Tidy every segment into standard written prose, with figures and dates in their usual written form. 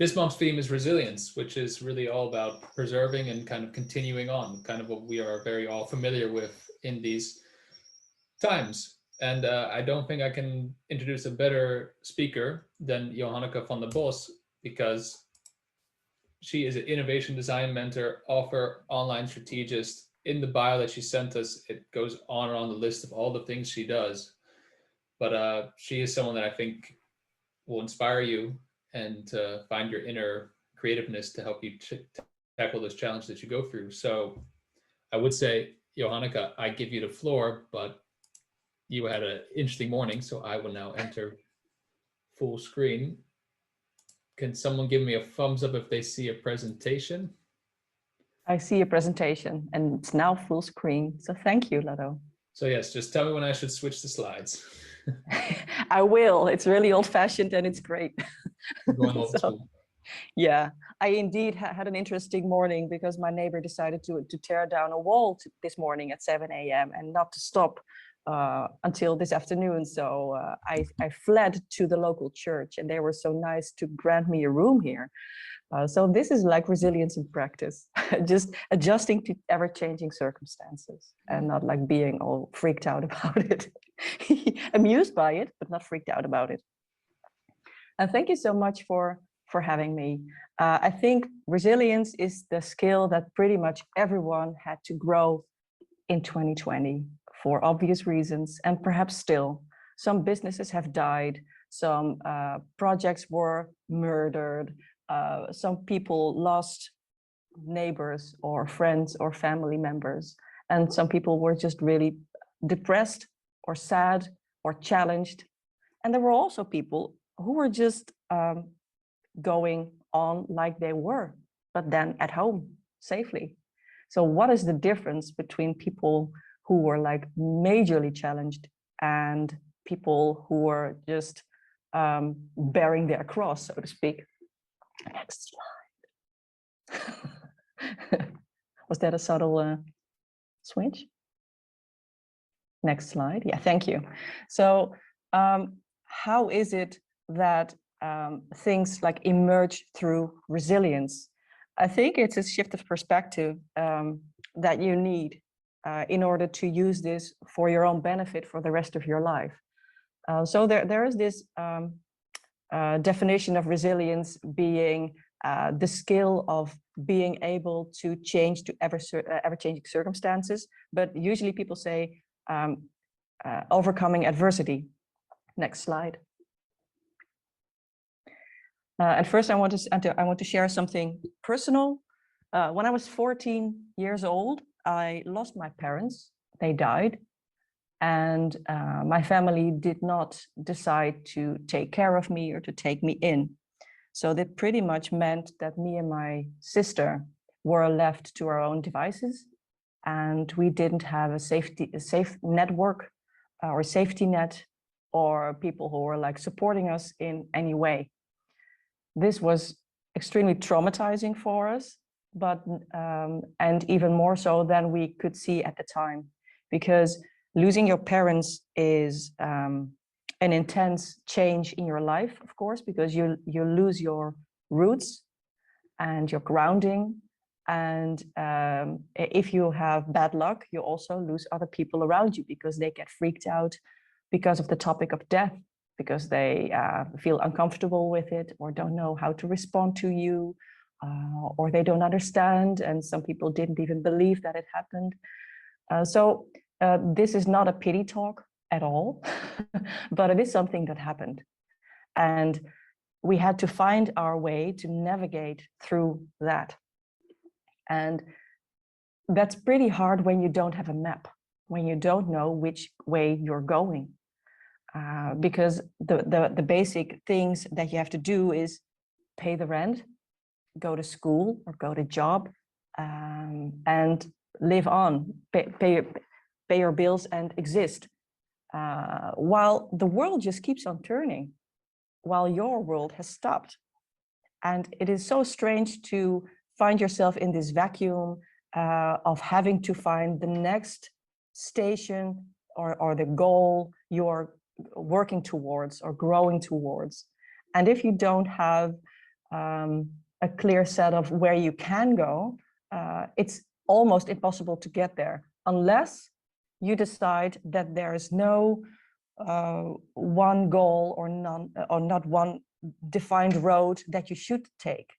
this month's theme is resilience, which is really all about preserving and kind of continuing on, kind of what we are very all familiar with in these times. And I don't think I can introduce a better speaker than Jojanneke van der Bos, because she is an innovation design mentor, author, online strategist. In the bio that she sent us, it goes on and on the list of all the things she does. But she is someone that I think will inspire you and find your inner creativeness to help you tackle those challenges that you go through. So I would say, Jojanneke, I give you the floor, but you had an interesting morning, so I will now enter full screen. Can someone give me a thumbs up if they see a presentation? I see a presentation and it's now full screen. So thank you, Lado. So yes, just tell me when I should switch the slides. I will. It's really old-fashioned and it's great. Going old school. Yeah, I indeed had an interesting morning because my neighbor decided to tear down a wall this morning at 7 a.m. and not to stop until this afternoon. So I fled to the local church and they were so nice to grant me a room here. So this is like resilience in practice, just adjusting to ever-changing circumstances and not like being all freaked out about it. Amused by it, but not freaked out about it. And thank you so much for having me. I think resilience is the skill that pretty much everyone had to grow in 2020 for obvious reasons, and perhaps still. Some businesses have died, some projects were murdered, some people lost neighbors or friends or family members, and some people were just really depressed or sad or challenged. And there were also people who were just going on like they were, but then at home safely. So what is the difference between people who were like majorly challenged and people who were just bearing their cross, so to speak? Next slide. Was that a subtle switch? Next slide. Yeah, thank you. So how is it that things like emerge through resilience? I think it's a shift of perspective that you need in order to use this for your own benefit for the rest of your life. So there is this definition of resilience being the skill of being able to change to ever-changing circumstances, but usually people say overcoming adversity. Next slide. At first, I want to share something personal. When I was 14 years old, I lost my parents. They died, and my family did not decide to take care of me or to take me in. So that pretty much meant that me and my sister were left to our own devices, and we didn't have a safe network or safety net or people who were like supporting us in any way. This was extremely traumatizing for us, but and even more so than we could see at the time, because losing your parents is an intense change in your life, of course, because you lose your roots and your grounding. And if you have bad luck, you also lose other people around you because they get freaked out because of the topic of death, because they feel uncomfortable with it or don't know how to respond to you, or they don't understand. And some people didn't even believe that it happened. So this is not a pity talk at all, but it is something that happened. And we had to find our way to navigate through that. And that's pretty hard when you don't have a map, when you don't know which way you're going. Because the basic things that you have to do is pay the rent, go to school or go to job, and live on, pay your bills and exist. While the world just keeps on turning, while your world has stopped. And it is so strange to find yourself in this vacuum of having to find the next station or the goal you're working towards or growing towards. And if you don't have a clear set of where you can go, it's almost impossible to get there unless you decide that there is no one goal or not one defined road that you should take.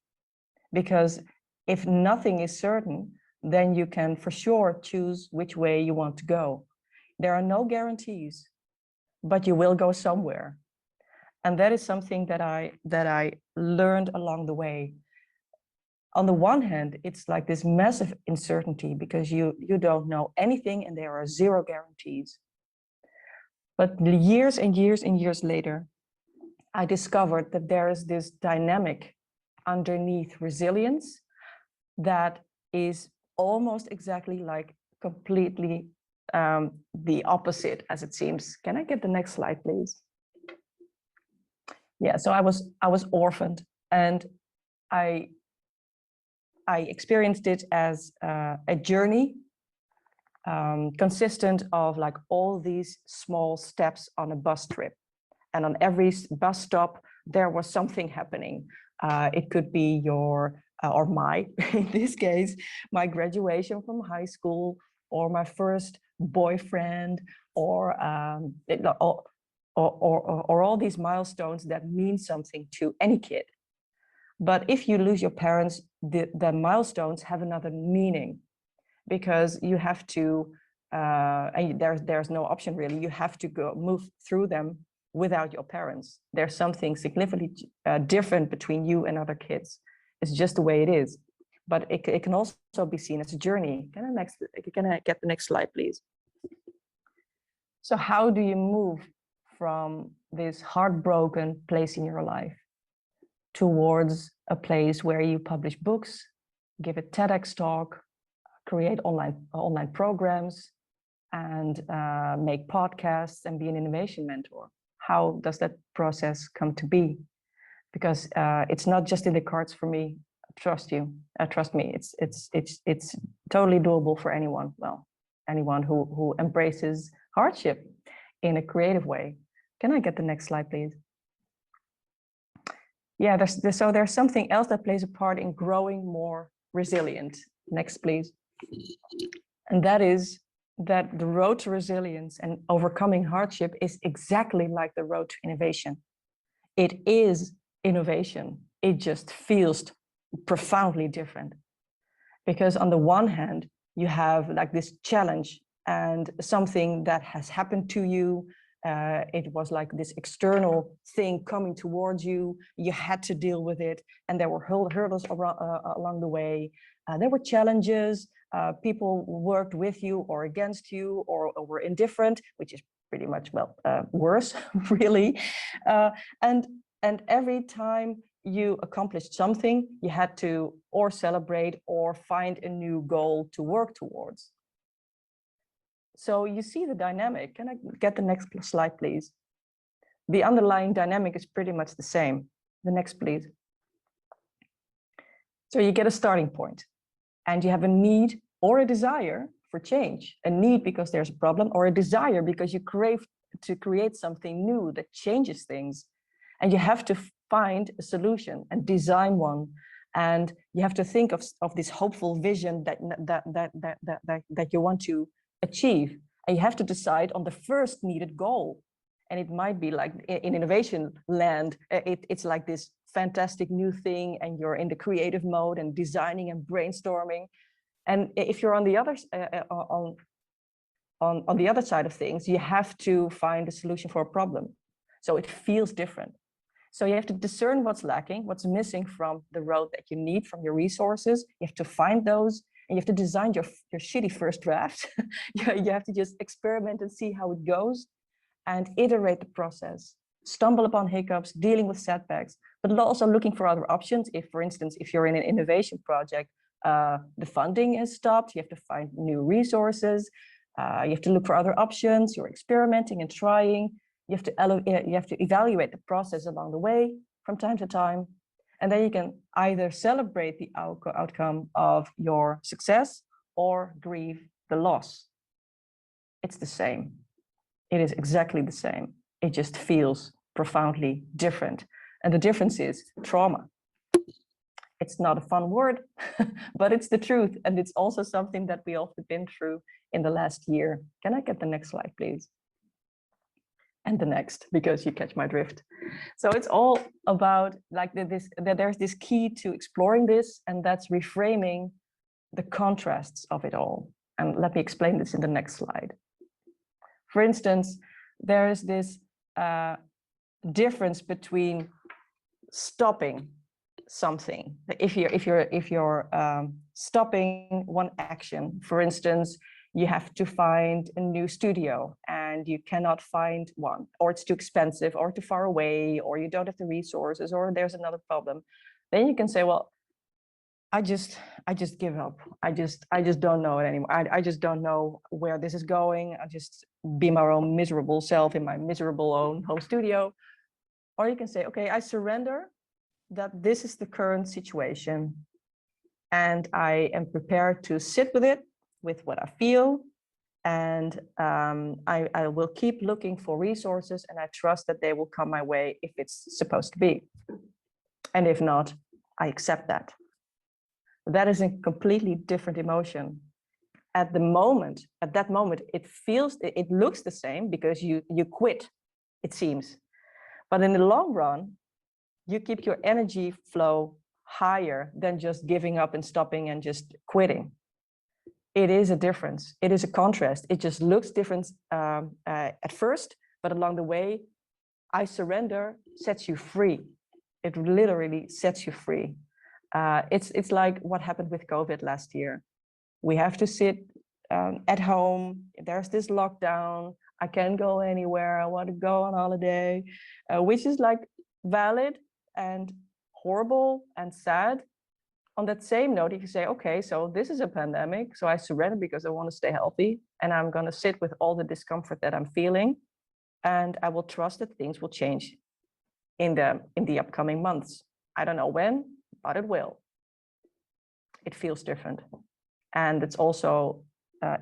Because if nothing is certain, then you can for sure choose which way you want to go. There are no guarantees, but you will go somewhere. And that is something that I learned along the way. On the one hand, it's like this massive uncertainty because you don't know anything and there are zero guarantees. But years and years and years later, I discovered that there is this dynamic underneath resilience that is almost exactly like completely the opposite as it seems. Can I get the next slide, please? Yeah, so I was orphaned, and I experienced it as a journey consistent of like all these small steps on a bus trip. And on every bus stop, there was something happening. It could be your, or my, in this case, my graduation from high school, or my first boyfriend, or all these milestones that mean something to any kid. But if you lose your parents, the milestones have another meaning, because you have to, and there's no option really, you have to move through them without your parents. There's something significantly different between you and other kids. It's just the way it is. But it can also be seen as a journey. Can I get the next slide, please? So how do you move from this heartbroken place in your life towards a place where you publish books, give a TEDx talk, create online programs, and make podcasts and be an innovation mentor? How does that process come to be? Because it's not just in the cards for me. Trust me. It's totally doable for anyone. Well, anyone who embraces hardship in a creative way. Can I get the next slide, please? Yeah, there's something else that plays a part in growing more resilient. Next, please. And that is that the road to resilience and overcoming hardship is exactly like the road to innovation. It is innovation. It just feels profoundly different. Because on the one hand, you have like this challenge and something that has happened to you. It was like this external thing coming towards you. You had to deal with it. And there were hurdles along the way. There were challenges. People worked with you or against you or were indifferent, which is pretty much, well, worse, really. And every time you accomplished something, you had to or celebrate or find a new goal to work towards. So you see the dynamic. Can I get the next slide, please? The underlying dynamic is pretty much the same. The next, please. So you get a starting point and you have a need or a desire for change. A need because there's a problem, or a desire because you crave to create something new that changes things. And you have to find a solution and design one. And you have to think of this hopeful vision that you want to achieve. And you have to decide on the first needed goal. And it might be like in innovation land, it's like this fantastic new thing, and you're in the creative mode and designing and brainstorming. And if you're on the other on the other side of things, you have to find a solution for a problem. So it feels different. So you have to discern what's lacking, what's missing from the road that you need, from your resources. You have to find those, and you have to design your shitty first draft. You have to just experiment and see how it goes and iterate the process, stumble upon hiccups, dealing with setbacks, but also looking for other options. If, for instance, if you're in an innovation project, the funding is stopped, you have to find new resources, you have to look for other options, you're experimenting and trying. You have to evaluate the process along the way from time to time. And then you can either celebrate the outcome of your success or grieve the loss. It's the same. It is exactly the same. It just feels profoundly different. And the difference is trauma. It's not a fun word, but it's the truth. And it's also something that we all have been through in the last year. Can I get the next slide, please? And the next, because you catch my drift. So it's all about like that there's this key to exploring this, and that's reframing the contrasts of it all. And let me explain this in the next slide. For instance, there is this difference between stopping something. If you're stopping one action, for instance, you have to find a new studio and you cannot find one, or it's too expensive, or too far away, or you don't have the resources, or there's another problem. Then you can say, well, I just give up. I just don't know it anymore. I just don't know where this is going. I'll just be my own miserable self in my miserable own home studio. Or you can say, okay, I surrender that this is the current situation, and I am prepared to sit with it, with what I feel, and I will keep looking for resources, and I trust that they will come my way if it's supposed to be. And if not, I accept that. That is a completely different emotion. At that moment, it looks the same because you quit, it seems. But in the long run, you keep your energy flow higher than just giving up and stopping and just quitting. It is a difference. It is a contrast. It just looks different at first, but along the way, I surrender sets you free. It literally sets you free. It's like what happened with COVID last year. We have to sit at home. There's this lockdown. I can't go anywhere. I want to go on holiday, which is like valid and horrible and sad. On that same note, if you say, okay, so this is a pandemic, so I surrender because I want to stay healthy, and I'm going to sit with all the discomfort that I'm feeling, and I will trust that things will change in the upcoming months. I don't know when, but it will. It feels different, and it's also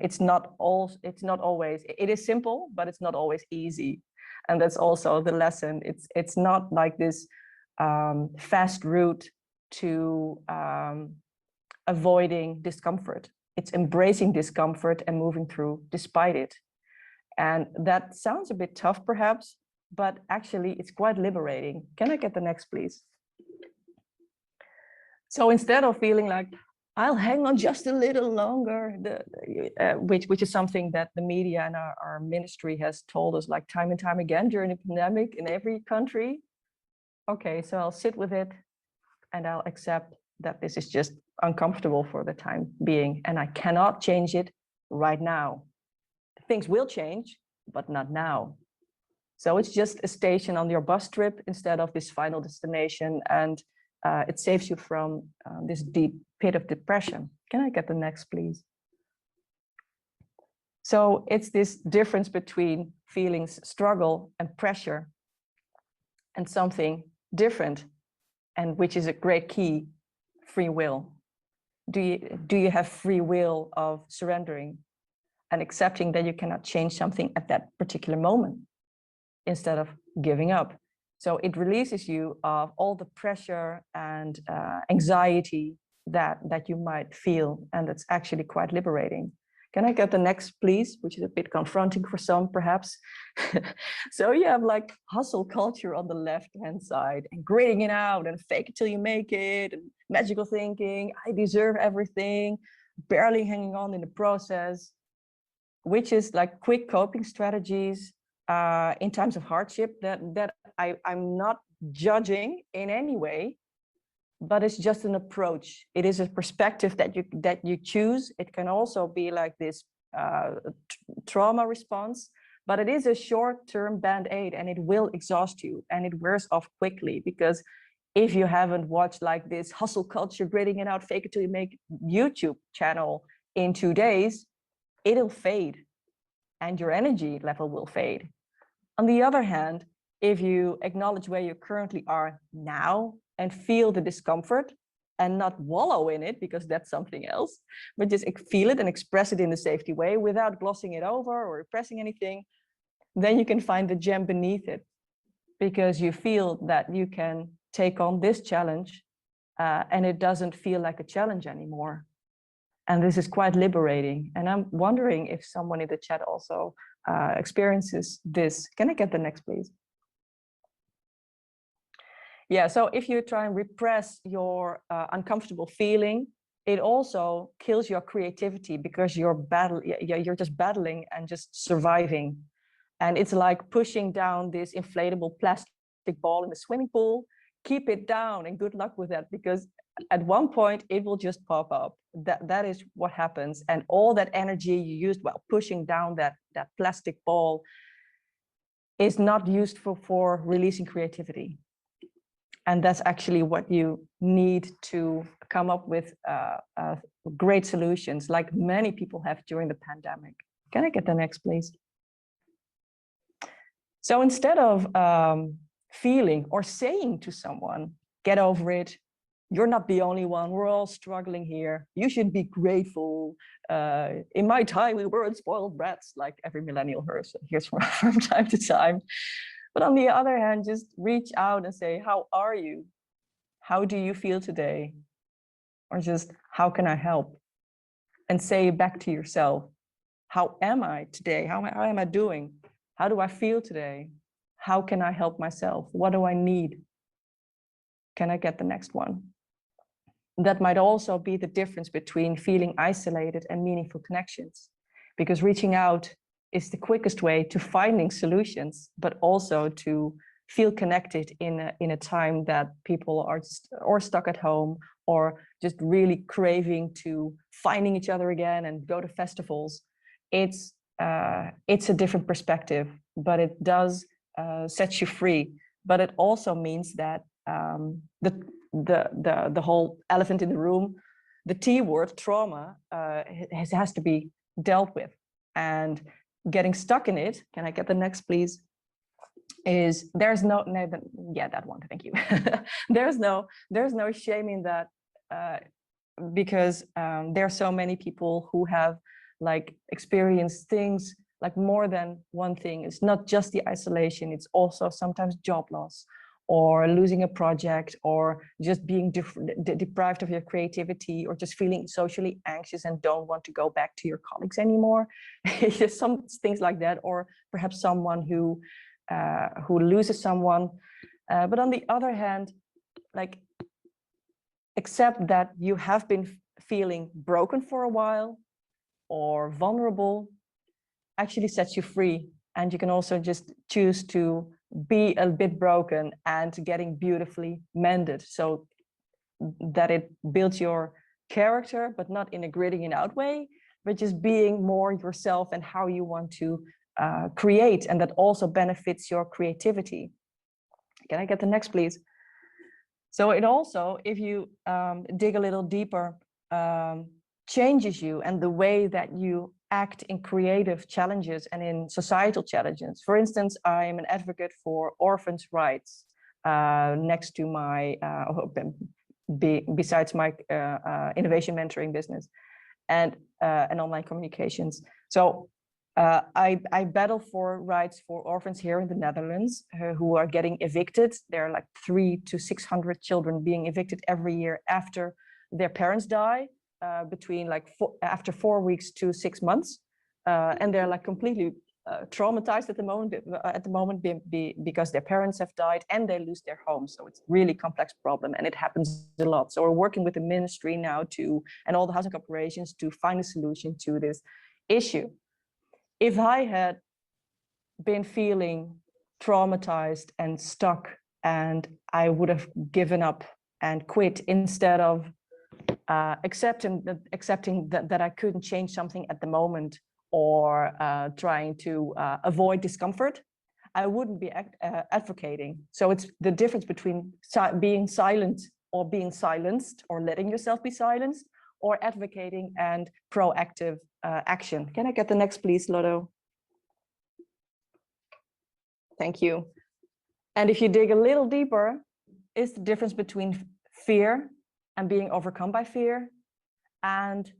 it's not always. It is simple, but it's not always easy, and that's also the lesson. It's not like this fast route to avoiding discomfort. It's embracing discomfort and moving through despite it. And that sounds a bit tough, perhaps, but actually it's quite liberating. Can I get the next, please? So instead of feeling like, I'll hang on just a little longer, which is something that the media and our ministry has told us like time and time again during the pandemic in every country. Okay, so I'll sit with it, and I'll accept that this is just uncomfortable for the time being, and I cannot change it right now. Things will change, but not now. So it's just a station on your bus trip instead of this final destination, and it saves you from this deep pit of depression. Can I get the next, please? So it's this difference between feelings, struggle, and pressure, and something different, and which is a great key, free will. Do you have free will of surrendering and accepting that you cannot change something at that particular moment instead of giving up? So it releases you of all the pressure and anxiety that you might feel, and that's actually quite liberating. Can I get the next, please? Which is a bit confronting for some, perhaps. So you have like hustle culture on the left-hand side, and gritting it out, and fake it till you make it, and magical thinking, I deserve everything, barely hanging on in the process, which is like quick coping strategies in times of hardship that I'm not judging in any way, but it's just an approach. It is a perspective that you choose. It can also be like this trauma response, but it is a short-term band-aid, and it will exhaust you, and it wears off quickly. Because if you haven't watched like this hustle culture, gritting it out, fake it till you make YouTube channel in 2 days, it'll fade, and your energy level will fade. On the other hand, if you acknowledge where you currently are now and feel the discomfort and not wallow in it, because that's something else, but just feel it and express it in a safety way without glossing it over or repressing anything, then you can find the gem beneath it, because you feel that you can take on this challenge and it doesn't feel like a challenge anymore. And this is quite liberating. And I'm wondering if someone in the chat also experiences this. Can I get the next, please? Yeah, so if you try and repress your uncomfortable feeling, it also kills your creativity because you're just battling and just surviving. And it's like pushing down this inflatable plastic ball in the swimming pool. Keep it down and good luck with that, because at one point it will just pop up. That is what happens. And all that energy you used while pushing down that plastic ball is not used for releasing creativity. And that's actually what you need to come up with great solutions, like many people have during the pandemic. Can I get the next, please? So instead of feeling or saying to someone, get over it, you're not the only one, we're all struggling here, you should be grateful. In my time, we weren't spoiled brats, like every millennial hears from time to time. But on the other hand, just reach out and say, how are you? How do you feel today? Or just, how can I help? And say back to yourself, how am I today? How am I doing? How do I feel today? How can I help myself? What do I need? Can I get the next one? That might also be the difference between feeling isolated and meaningful connections, because reaching out is the quickest way to finding solutions, but also to feel connected in a time that people are just or stuck at home or just really craving to finding each other again and go to festivals. It's a different perspective, but it does set you free. But it also means that the whole elephant in the room, the T word, trauma, has to be dealt with. And getting stuck in it, can I get the next, please? Is there's no yeah, that one, thank you. there's no shame in that, because there are so many people who have like experienced things, like more than one thing. It's not just the isolation, it's also sometimes job loss or losing a project or just being deprived of your creativity or just feeling socially anxious and don't want to go back to your colleagues anymore. Some things like that, or perhaps someone who loses someone. But on the other hand, like, accept that you have been feeling broken for a while or vulnerable actually sets you free. And you can also just choose to be a bit broken and getting beautifully mended, so that it builds your character, but not in a gritting it out way, but just being more yourself and how you want to create. And that also benefits your creativity. Can I get the next, please? So it also, if you dig a little deeper, changes you and the way that you act in creative challenges and in societal challenges. For instance, I'm an advocate for orphans' rights next to my, besides my innovation mentoring business and online communications. So I battle for rights for orphans here in the Netherlands who are getting evicted. There are like 300 to 600 children being evicted every year after their parents die, between like after 4 weeks to 6 months, and they're like completely traumatized at the moment because their parents have died and they lose their home. So it's really complex problem and it happens a lot. So we're working with the ministry now and all the housing corporations to find a solution to this issue. If I had been feeling traumatized and stuck, and I would have given up and quit instead of accepting that I couldn't change something at the moment, or trying to avoid discomfort, I wouldn't be advocating. So it's the difference between being silent or being silenced, or letting yourself be silenced, or advocating and proactive action. Can I get the next, please, Lotto? Thank you. And if you dig a little deeper, is the difference between fear and being overcome by fear, and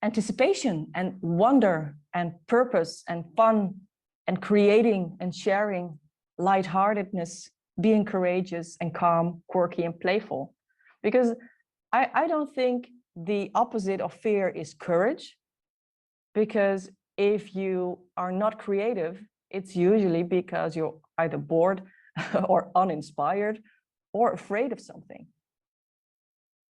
anticipation and wonder and purpose and fun and creating and sharing, lightheartedness, being courageous and calm, quirky and playful. Because I don't think the opposite of fear is courage, because if you are not creative, it's usually because you're either bored or uninspired or afraid of something.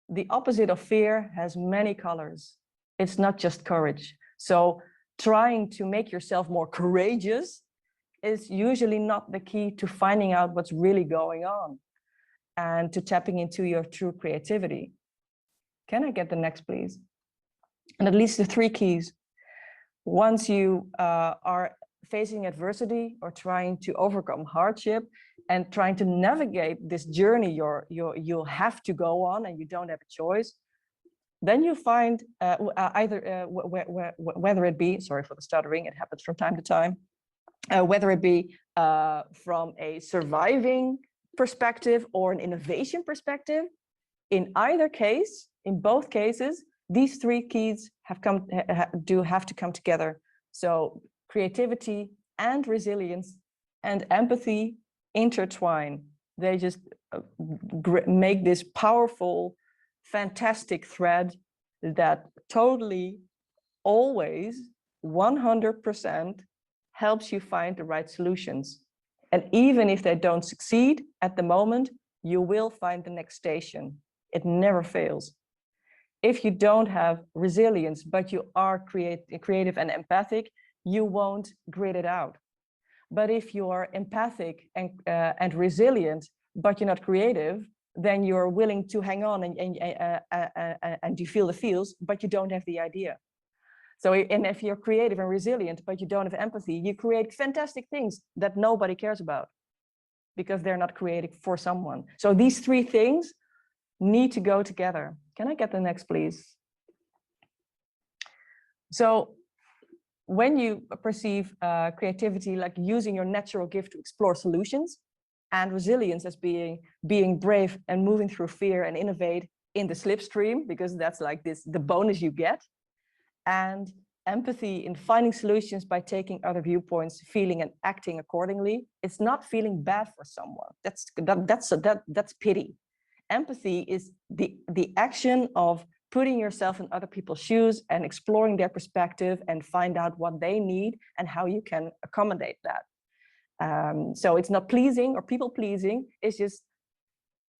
The opposite of fear has many colors. It's not just courage. So trying to make yourself more courageous is usually not the key to finding out what's really going on and to tapping into your true creativity. Can I get the next, please? And at least the 3 keys. Once you are facing adversity or trying to overcome hardship and trying to navigate this journey you'll have to go on and you don't have a choice, then you find whether it be, sorry for the stuttering, it happens from time to time, whether it be from a surviving perspective or an innovation perspective. In either case, in both cases, these 3 keys have to come together. So creativity and resilience and empathy intertwine. They just make this powerful, fantastic thread that totally, always, 100% helps you find the right solutions. And even if they don't succeed at the moment, you will find the next station. It never fails. If you don't have resilience, but you are creative and empathic, you won't grit it out. But if you are empathic and resilient, but you're not creative, then you're willing to hang on and you feel the feels, but you don't have the idea. So, and if you're creative and resilient, but you don't have empathy, you create fantastic things that nobody cares about because they're not created for someone. So these 3 things need to go together. Can I get the next, please? So when you perceive creativity like using your natural gift to explore solutions, and resilience as being brave and moving through fear and innovate in the slipstream, because that's like the bonus you get, and empathy in finding solutions by taking other viewpoints, feeling and acting accordingly. It's not feeling bad for someone. That's pity. Empathy is the action of putting yourself in other people's shoes and exploring their perspective and find out what they need and how you can accommodate that. So it's not pleasing or people pleasing, it's just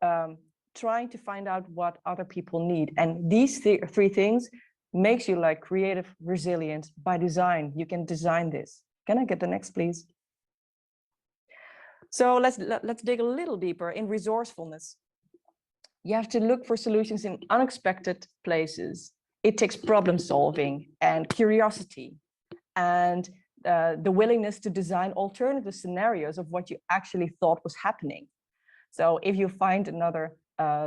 trying to find out what other people need. And these 3 things makes you like creative, resilient by design. You can design this. Can I get the next, please? So let's dig a little deeper in resourcefulness. You have to look for solutions in unexpected places. It takes problem solving and curiosity and the willingness to design alternative scenarios of what you actually thought was happening. So if you find another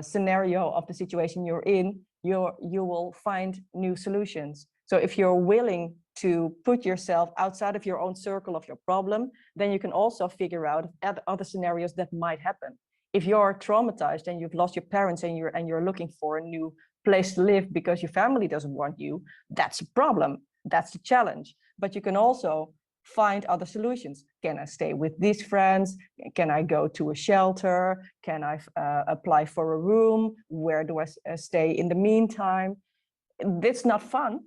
scenario of the situation you're in, you will find new solutions. So if you're willing to put yourself outside of your own circle of your problem, then you can also figure out other scenarios that might happen. If you're traumatized and you've lost your parents and you're looking for a new place to live because your family doesn't want you, that's a problem. That's the challenge. But you can also find other solutions. Can I stay with these friends? Can I go to a shelter? Can I apply for a room? Where do I stay in the meantime? It's not fun,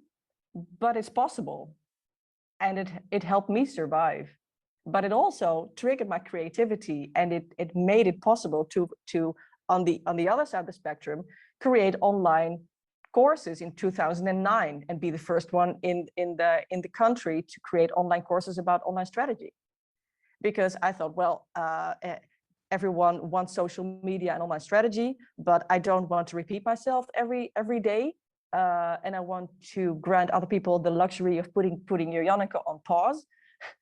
but it's possible. And it helped me survive. But it also triggered my creativity, and it made it possible to on the other side of the spectrum, create online courses in 2009 and be the first one in the country to create online courses about online strategy. Because I thought, well, everyone wants social media and online strategy, but I don't want to repeat myself every day. And I want to grant other people the luxury of putting Jojanneke on pause.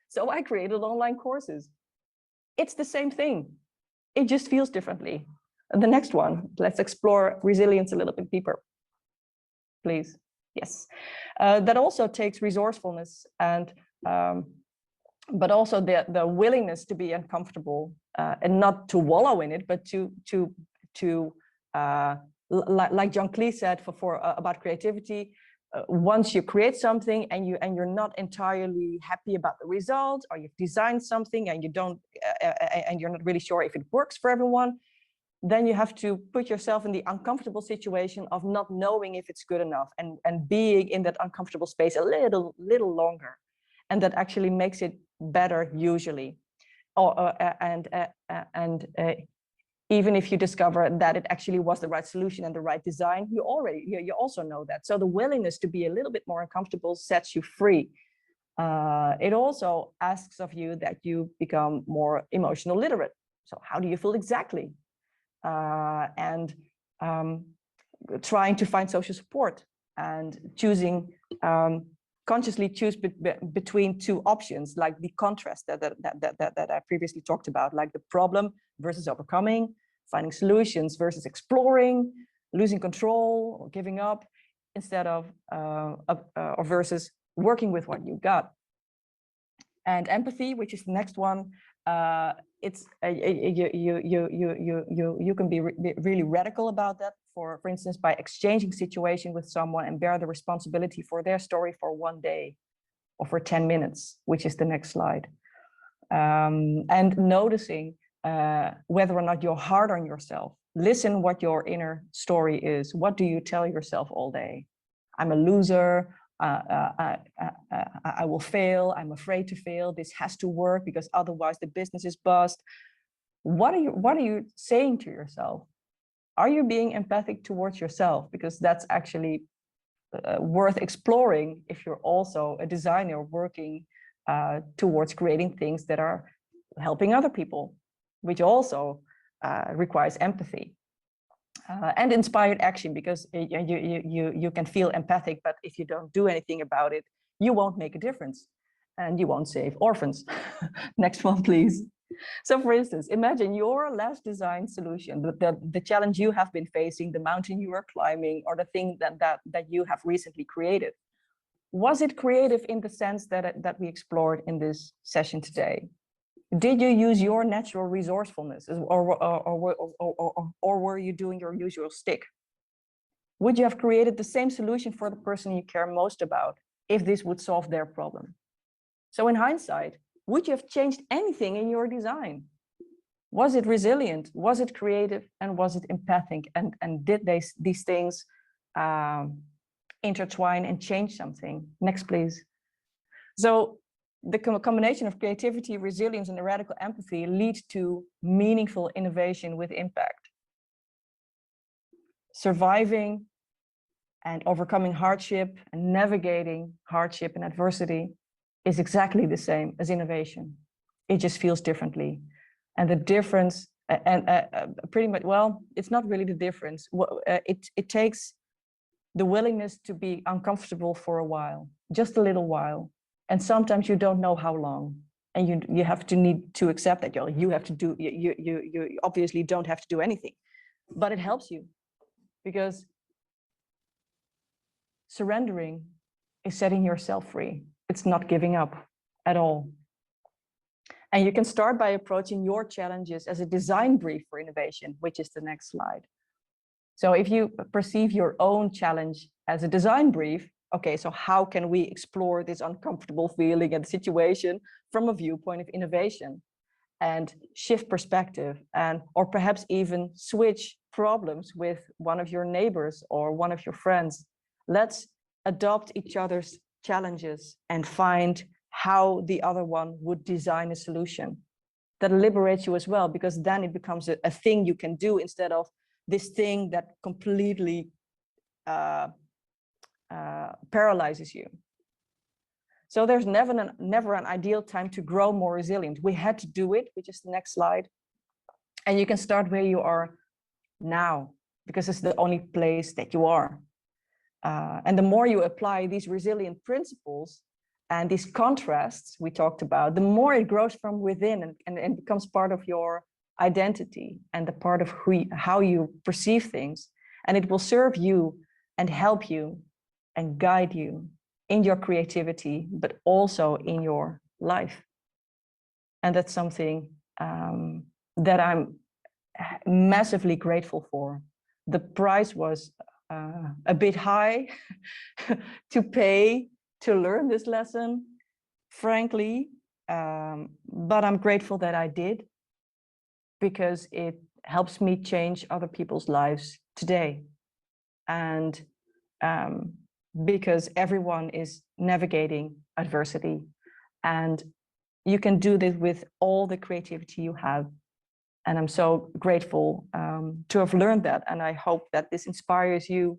So I created online courses. It's the same thing. It just feels differently. The next one, let's explore resilience a little bit deeper. Please. Yes. That also takes resourcefulness and but also the willingness to be uncomfortable and not to wallow in it, but to like John Cleese said about creativity. Once you create something and you're not entirely happy about the result, or you've designed something and you don't and you're not really sure if it works for everyone, then you have to put yourself in the uncomfortable situation of not knowing if it's good enough, and being in that uncomfortable space a little longer. And that actually makes it better usually. Even if you discover that it actually was the right solution and the right design, you also know that. So the willingness to be a little bit more uncomfortable sets you free. It also asks of you that you become more emotional literate. So how do you feel exactly? Trying to find social support and choosing, consciously choose between two options, like the contrast that I previously talked about, like the problem versus overcoming, finding solutions versus exploring, losing control or giving up, instead of or versus working with what you got. And empathy, which is the next one, it's you can be really radical about that. For instance, by exchanging situation with someone and bear the responsibility for their story for 1 day or for 10 minutes, which is the next slide. And noticing whether or not you're hard on yourself. Listen what your inner story is. What do you tell yourself all day? I'm a loser. I will fail. I'm afraid to fail. This has to work because otherwise the business is bust. What are you saying to yourself? Are you being empathic towards yourself? Because that's actually worth exploring if you're also a designer working towards creating things that are helping other people, which also requires empathy. And inspired action, because you can feel empathic, but if you don't do anything about it, you won't make a difference and you won't save orphans. Next one, please. So for instance, imagine your last design solution, the challenge you have been facing, the mountain you are climbing, or the thing that you have recently created. Was it creative in the sense that we explored in this session today? Did you use your natural resourcefulness, or were you doing your usual stick? Would you have created the same solution for the person you care most about if this would solve their problem? So in hindsight, would you have changed anything in your design? Was it resilient? Was it creative? And was it empathic? And did these things intertwine and change something? Next, please. So the combination of creativity, resilience, and radical empathy leads to meaningful innovation with impact. Surviving and overcoming hardship and navigating hardship and adversity is exactly the same as innovation. It just feels differently. And the difference, pretty much, well, it's not really the difference. It takes the willingness to be uncomfortable for a while, just a little while. And sometimes you don't know how long, and you have to need to accept that you have to do. You obviously don't have to do anything, but it helps you, because surrendering is setting yourself free. It's not giving up at all. And you can start by approaching your challenges as a design brief for innovation, which is the next slide. So if you perceive your own challenge as a design brief, okay, so how can we explore this uncomfortable feeling and situation from a viewpoint of innovation, and shift perspective, or perhaps even switch problems with one of your neighbors or one of your friends. Let's adopt each other's challenges and find how the other one would design a solution. That liberates you as well, because then it becomes a thing you can do instead of this thing that completely paralyzes you. So there's never an ideal time to grow more resilient. We had to do it, which is the next slide. And you can start where you are now, because it's the only place that you are. And the more you apply these resilient principles and these contrasts we talked about, the more it grows from within and becomes part of your identity and the part of how you perceive things. And it will serve you and help you and guide you in your creativity, but also in your life. And that's something that I'm massively grateful for. The price was a bit high to pay to learn this lesson, frankly, but I'm grateful that I did, because it helps me change other people's lives today. And because everyone is navigating adversity, and you can do this with all the creativity you have. And I'm so grateful to have learned that. And I hope that this inspires you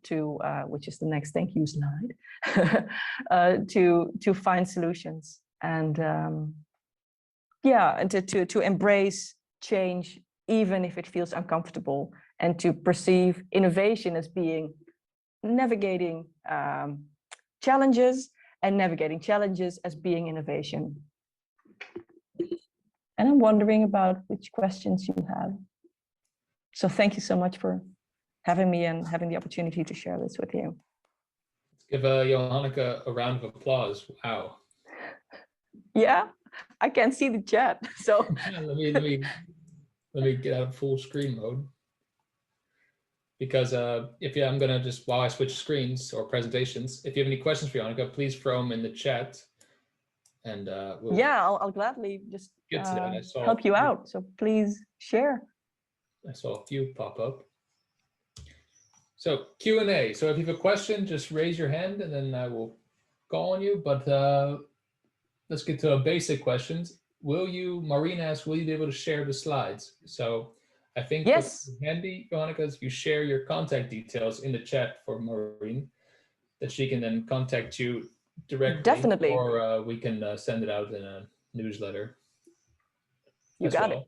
to, which is the next thank you slide, to find solutions and and to embrace change, even if it feels uncomfortable, and to perceive innovation as being navigating challenges, and navigating challenges as being innovation. And I'm wondering about which questions you have. So thank you so much for having me and having the opportunity to share this with you. Let's give Jojanneke a round of applause. Wow. Yeah, I can't see the chat, so let me get out of full screen mode. Because I'm gonna just, while I switch screens or presentations, if you have any questions for Jojanneke, please throw them in the chat. And we'll I'll gladly just get to that. help you out. So please share. I saw a few pop up. So Q&A. So if you have a question, just raise your hand and then I will call on you. But let's get to basic questions. Maureen asks, will you be able to share the slides? So I think yes, what's handy, Jojanneke, is you share your contact details in the chat for Maureen, that she can then contact you directly. Definitely. Or we can send it out in a newsletter. You got it.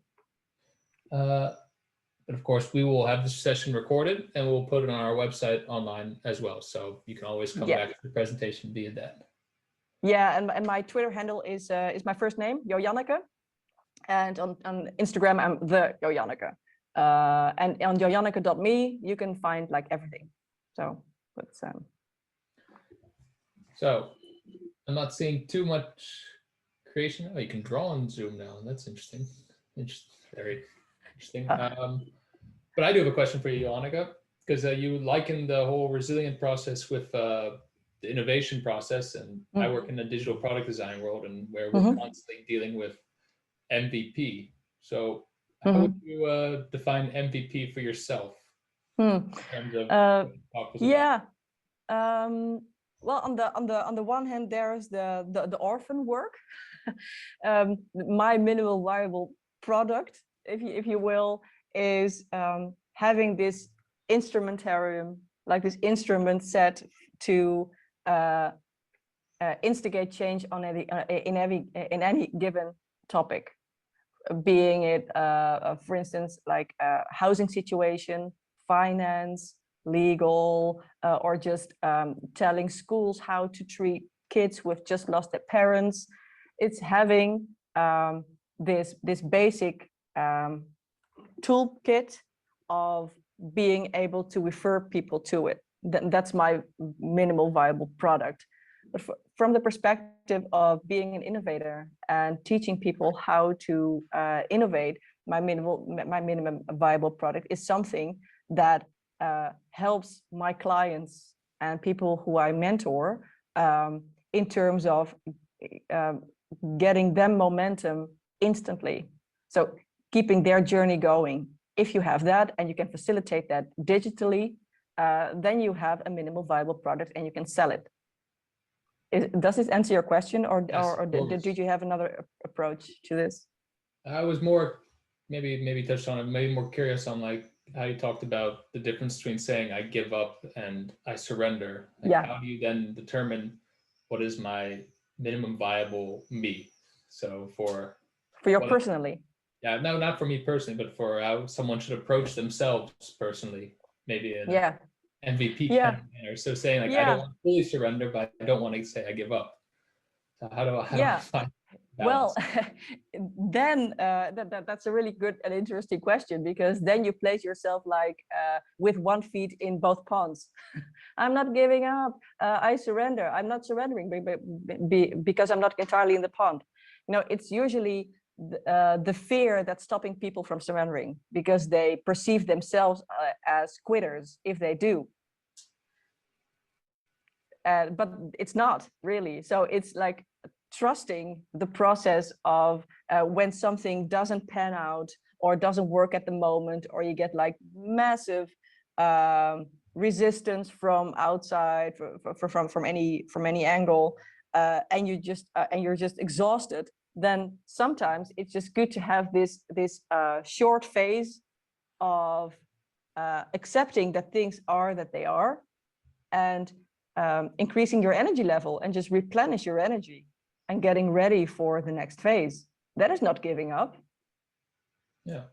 But of course, we will have this session recorded and we'll put it on our website online as well. So you can always come back to the presentation via that. Yeah, and my Twitter handle is my first name, Jojanneke. And on Instagram, I'm the Jojanneke. And on jojanneke.me, you can find like everything. So let's So I'm not seeing too much creation. Oh, you can draw on Zoom now. That's interesting. Very interesting. But I do have a question for you, Jojanneke, because you liken the whole resilient process with the innovation process. And I work in the digital product design world, and where we're constantly dealing with MVP. So how would you define MVP for yourself? In terms of well, on the one hand, there's the orphan work, my minimal viable product, if you will, is having this instrumentarium, like this instrument set to instigate change on in any given topic, being it, for instance, like housing situation, finance, legal, or just telling schools how to treat kids who have just lost their parents. It's having this basic toolkit of being able to refer people to it. That's my minimal viable product. But from the perspective of being an innovator and teaching people how to innovate, my minimum viable product is something that helps my clients and people who I mentor in terms of getting them momentum instantly. So keeping their journey going. If you have that and you can facilitate that digitally, then you have a minimal viable product and you can sell it. Does this answer your question, or did you have another approach to this? I was more maybe touched on it, maybe more curious on like how you talked about the difference between saying I give up and I surrender. Like how do you then determine what is my minimum viable me? So for you personally. Yeah, no, not for me personally, but for how someone should approach themselves personally, maybe in MVP manner. So saying like I don't want to fully surrender, but I don't want to say I give up. So how do I find balance? Well, then that's a really good and interesting question, because then you place yourself like with 1 foot in both ponds. I'm not giving up. I surrender. I'm not surrendering because I'm not entirely in the pond. You know, it's usually the fear that's stopping people from surrendering, because they perceive themselves as quitters if they do. But it's not really. So it's like trusting the process of when something doesn't pan out, or it doesn't work at the moment, or you get like massive resistance from outside, from any angle, and you're just exhausted, then sometimes it's just good to have this short phase of accepting that things are that they are, and increasing your energy level and just replenish your energy and getting ready for the next phase. That is not giving up. Yeah,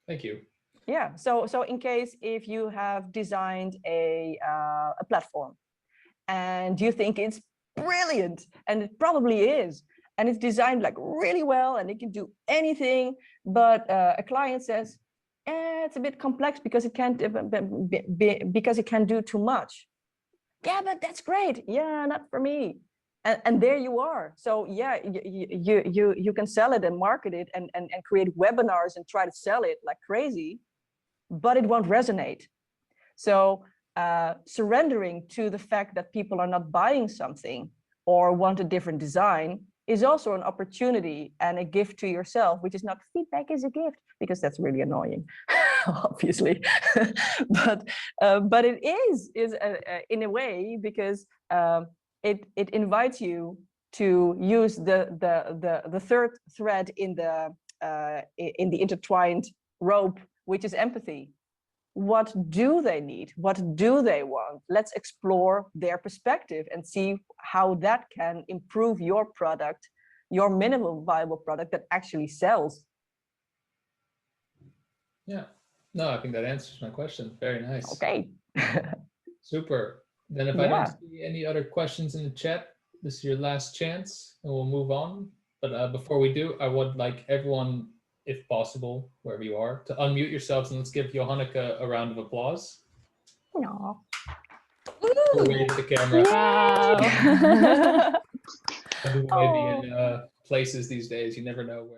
thank you. Yeah, so in case if you have designed a platform and you think it's brilliant, and it probably is, and it's designed like really well and it can do anything, but a client says, it's a bit complex because it can't because it can do too much. Yeah, but that's great. Yeah, not for me. And there you are. So yeah, you can sell it and market it and create webinars and try to sell it like crazy, but it won't resonate. So surrendering to the fact that people are not buying something or want a different design is also an opportunity and a gift to yourself, which is not feedback is a gift, because that's really annoying, obviously. but it is in a way, because it invites you to use the third thread in the intertwined rope, which is empathy. What do they need? What do they want? Let's explore their perspective and see how that can improve your product, your minimum viable product that actually sells. Yeah, no, I think that answers my question. Very nice. Okay. Super. Then if I don't see any other questions in the chat, this is your last chance and we'll move on. But before we do, I would like everyone, if possible, wherever you are, to unmute yourselves, and let's give Jojanneke a round of applause. No. Wave the camera. Wow. Maybe in places these days, you never know where.